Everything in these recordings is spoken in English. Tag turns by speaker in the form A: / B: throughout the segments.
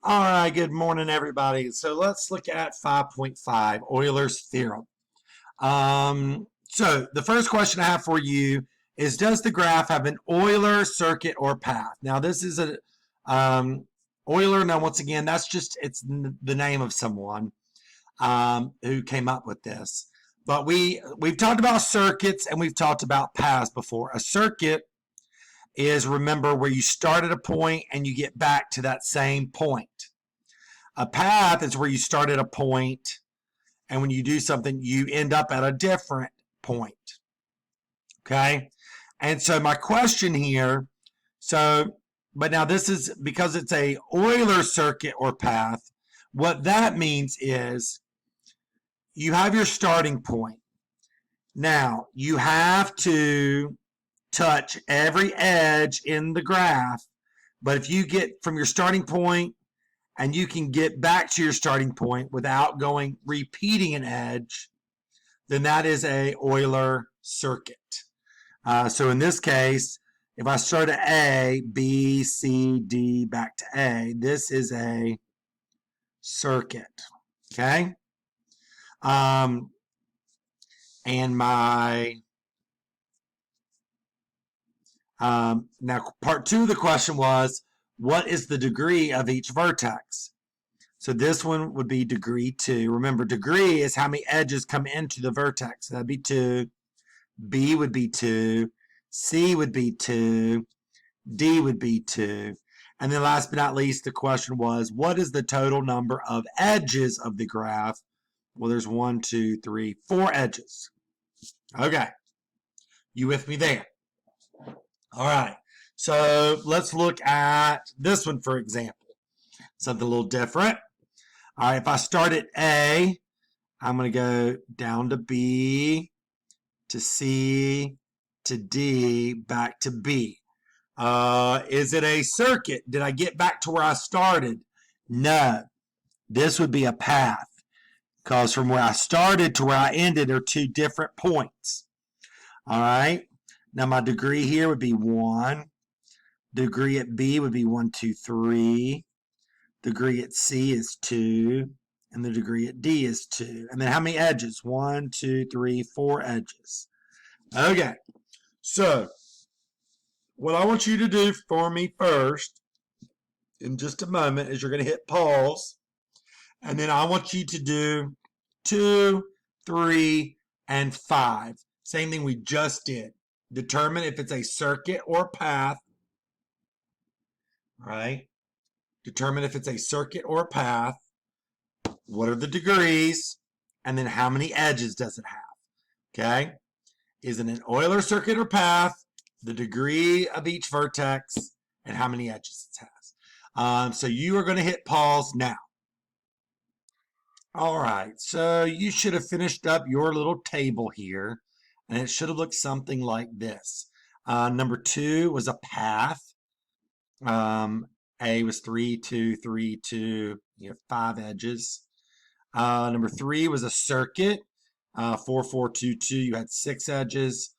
A: All right, good morning, everybody. So let's look at 5.5, Euler's theorem. So the first question I have for you is, does the graph have an Euler circuit or path? Now, this is a Euler. Now, once again, it's the name of someone who came up with this. But we've talked about circuits and we've talked about paths before. A circuit is, remember, where you start at a point and you get back to that same point. A path is where you start at a point and when you do something, you end up at a different point. Okay? And so my question here, but now this is because it's a Euler circuit or path, what that means is you have your starting point. Now, you have to touch every edge in the graph, but if you get from your starting point and you can get back to your starting point without repeating an edge, then that is a Euler circuit. So in this case, if I start at A, B, C, D, back to A, this is a circuit. Okay? And now part two of the question was, what is the degree of each vertex? So this one would be degree 2. Remember, degree is how many edges come into the vertex. That'd be 2. B would be 2. C would be 2. D would be 2. And then last but not least, the question was, what is the total number of edges of the graph? Well, there's 1, 2, 3, 4 edges. Okay. You with me there? All right. So let's look at this one, for example. Something a little different. All right, if I start at A, I'm going to go down to B, to C, to D, back to B. Is it a circuit? Did I get back to where I started? No. This would be a path because from where I started to where I ended are two different points. All right. Now my degree here would be 1. Degree at B would be 1, 2, 3. Degree at C is 2. And the degree at D is 2. And then how many edges? 1, 2, 3, 4 edges. Okay. So what I want you to do for me first, in just a moment, is you're going to hit pause. And then I want you to do 2, 3, and 5. Same thing we just did. Determine if it's a circuit or path. Right? Determine if it's a circuit or path. What are the degrees? And then how many edges does it have? Okay? Is it an Euler circuit or path? The degree of each vertex and how many edges it has. So you are going to hit pause now. All right. So you should have finished up your little table here. And it should have looked something like this. Number 2 was a path. A was 3, 2, 3, 2. You have 5 edges. Number 3 was a circuit. 4, 4, 2, 2. You had 6 edges.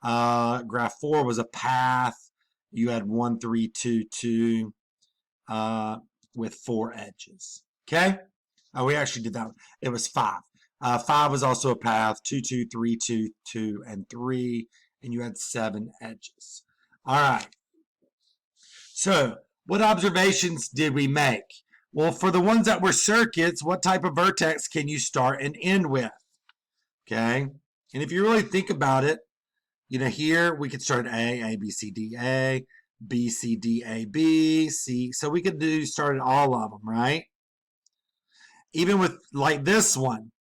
A: Graph 4 was a path. You had 1, 3, 2, 2 with 4 edges. Okay? Oh, we actually did that one. It was 5. 5 was also a path. 2, 2, 3, 2, 2, and 3. And you had 7 edges. All right. So what observations did we make? Well, for the ones that were circuits, what type of vertex can you start and end with? Okay. And if you really think about it, here we could start A, B, C, D, A, B, C, D, A, B, C. So we could start at all of them, right? Even with like this one,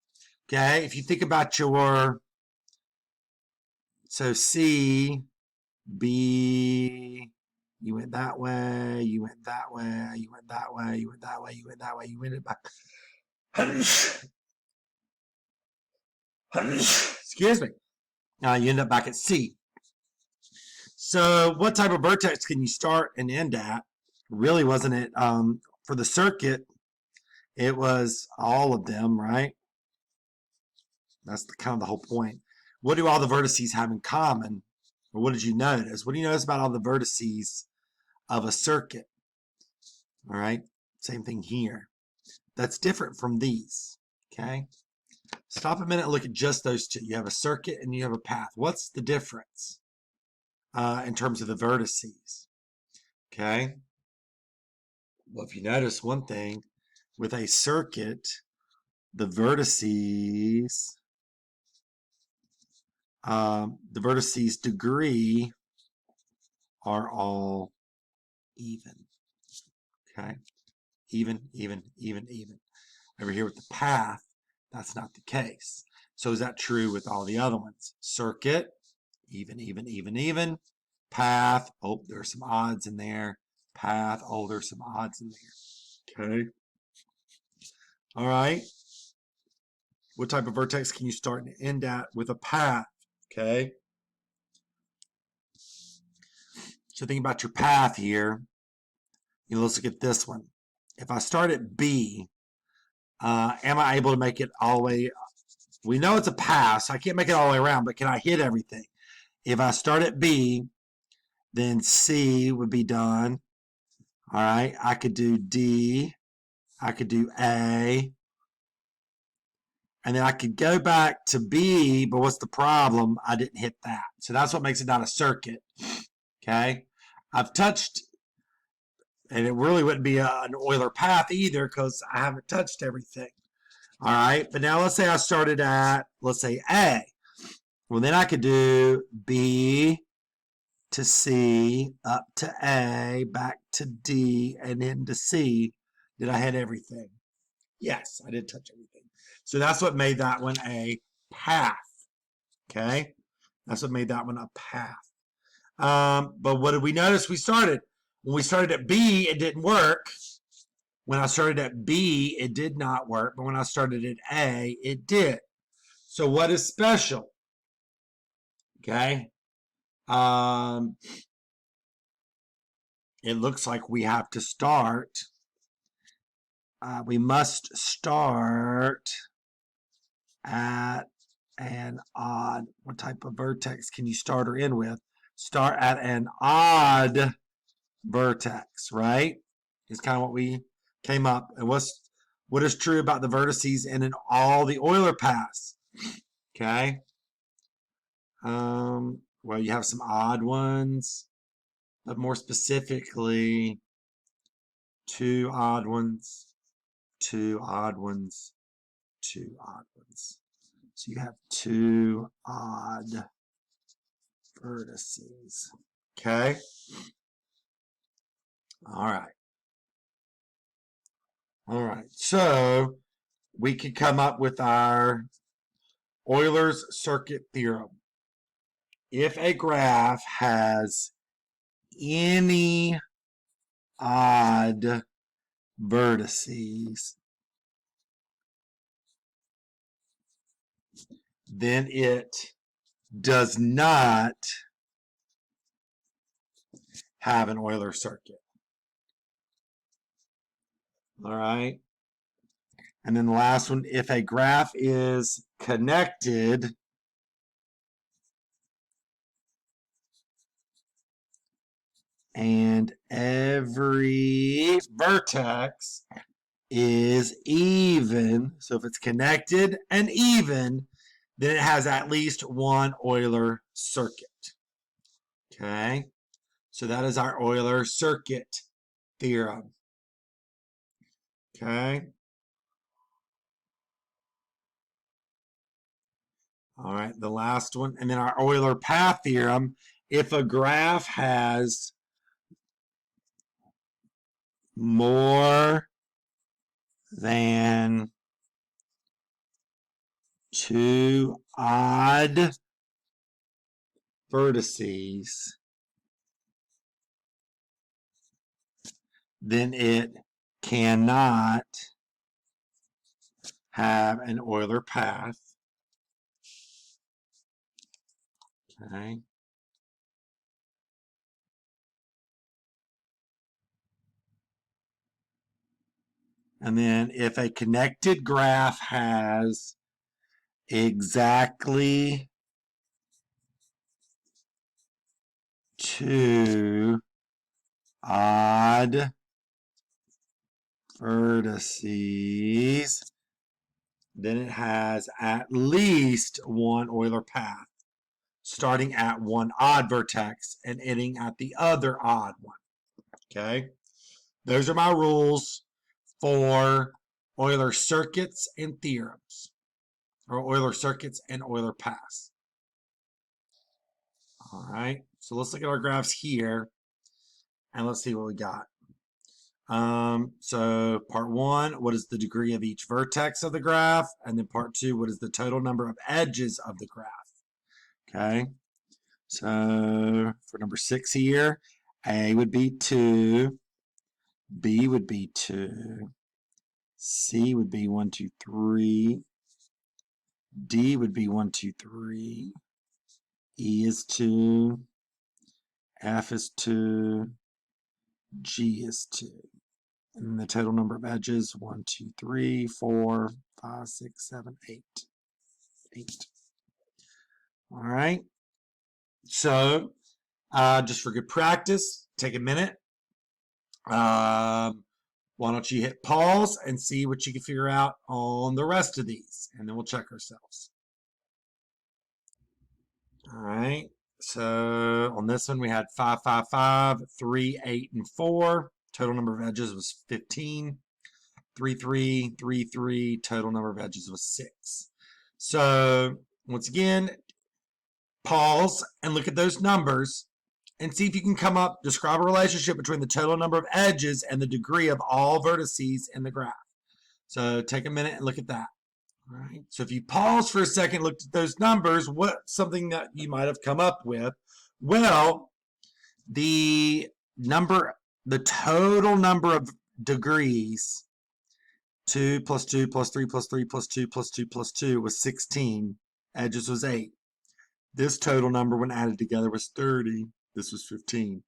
A: okay? If you think about so C, B, you went that way, you went that way, you went that way, you went that way, you went that way, you went it back. Excuse me. You end up back at C. So what type of vertex can you start and end at? Really, wasn't it? For the circuit, it was all of them, right? That's kind of the whole point. What do all the vertices have in common? Or what did you notice? What do you notice about all the vertices of a circuit? All right. Same thing here. That's different from these, okay? Stop a minute and look at just those two. You have a circuit and you have a path. What's the difference in terms of the vertices? Okay. Well, if you notice one thing, with a circuit, the vertices degree are all even. Okay. Even. Over here with the path, that's not the case. So is that true with all the other ones? Circuit, even. Path, oh, there's some odds in there. Path, oh, there's some odds in there. Okay. All right. What type of vertex can you start and end at with a path? Okay. So think about your path here. Let's look at this one. If I start at B, am I able to make it all the way? We know it's a path, so I can't make it all the way around, but can I hit everything? If I start at B, then C would be done. All right, I could do D, I could do A, and then I could go back to B, but what's the problem? I didn't hit that. So that's what makes it not a circuit. Okay, I've touched, and it really wouldn't be an Euler path either because I haven't touched everything. All right, but now let's say I started at, let's say A. Well, then I could do B to C, up to A, back to D, and then to C. Did I hit everything? Yes, I did touch everything. So that's what made that one a path. Okay? That's what made that one a path. But what did we notice? When we started at B, it didn't work. When I started at B, it did not work. But when I started at A, it did. So what is special? Okay? It looks like we have to start. We must start at an odd. What type of vertex can you start or end with? Start at an odd vertex, right? Is kind of what we came up. And what is true about the vertices in all the Euler paths? Okay. Well, you have some odd ones, but more specifically, two odd ones, two odd ones, two odd ones. So you have two odd vertices. Okay. All right. All right. So we could come up with our Euler's circuit theorem. If a graph has any odd vertices, then it does not have an Euler circuit. All right. And then the last one, if a graph is connected and every vertex is even, so if it's connected and even, then it has at least one Euler circuit. Okay, so that is our Euler circuit theorem. Okay. All right, the last one, and then our Euler path theorem, if a graph has more than two odd vertices, then it cannot have an Euler path. Okay. And then if a connected graph has exactly two odd vertices, then it has at least one Euler path, starting at one odd vertex and ending at the other odd one. Okay, those are my rules for Euler circuits and theorems, or Euler circuits and Euler paths. All right, so let's look at our graphs here and let's see what we got. So part one, what is the degree of each vertex of the graph? And then part two, what is the total number of edges of the graph? Okay, so for number 6 here, A would be 2, B would be 2, C would be 1, 2, 3, D would be 1, 2, 3, E is 2, F is 2, G is 2. And the total number of edges, 1, 2, 3, 4, 5, 6, 7, 8. 8. All right. So just for good practice, take a minute. Why don't you hit pause and see what you can figure out on the rest of these, and then we'll check ourselves. All right. So on this one, we had 5, 5, 5, 3, 8, and 4. Total number of edges was 15. 3, 3, 3, 3. Total number of edges was 6. So once again, pause and look at those numbers and see if you can come up, describe a relationship between the total number of edges and the degree of all vertices in the graph. So take a minute and look at that. All right. So if you pause for a second, look at those numbers, what's something that you might have come up with? Well, the total number of degrees, 2 plus 2 plus 3 plus 3 plus 2 plus 2 plus 2 was 16. Edges was 8. This total number when added together was 30. This was 15.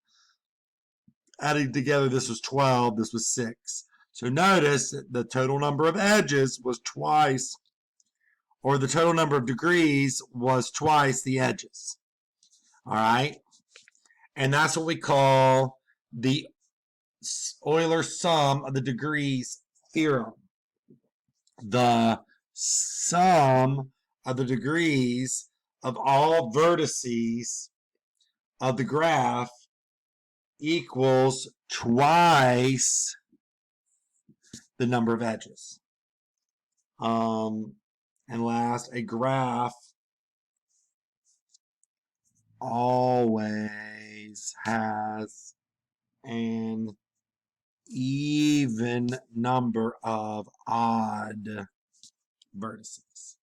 A: Adding together, this was 12. This was 6. So notice that the total number of edges was twice, or the total number of degrees was twice the edges. All right? And that's what we call the Euler sum of the degrees theorem. The sum of the degrees of all vertices of the graph equals twice the number of edges. And last, a graph always has an even number of odd vertices.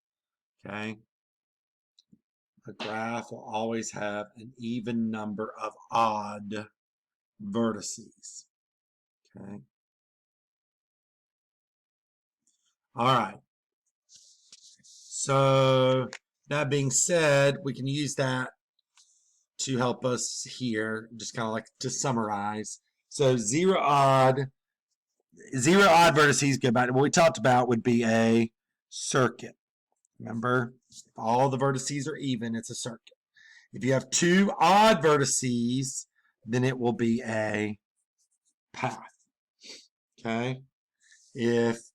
A: Okay? A graph will always have an even number of odd vertices. Okay? All right. So that being said, we can use that to help us here, just kind of like to summarize. So zero odd vertices, go back to what we talked about, would be a circuit. Remember, if all the vertices are even, it's a circuit. If you have 2 odd vertices, then it will be a path. Okay? If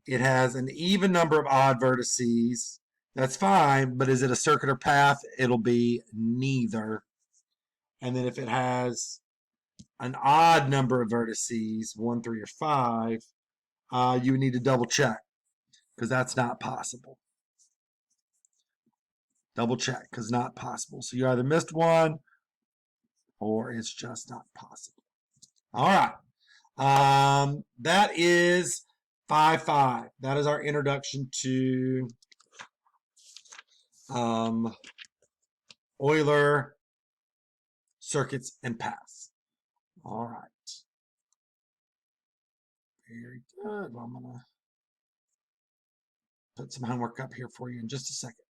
A: it has an even number of odd vertices, that's fine, but is it a circuit or path? It'll be neither. And then if it has an odd number of vertices, 1, 3, or 5, you would need to double check because that's not possible. Double check because not possible. So you either missed one or it's just not possible. All right. That is 5-5. That is our introduction to Euler circuits and paths. All right. Very good. Well, I'm going to put some homework up here for you in just a second.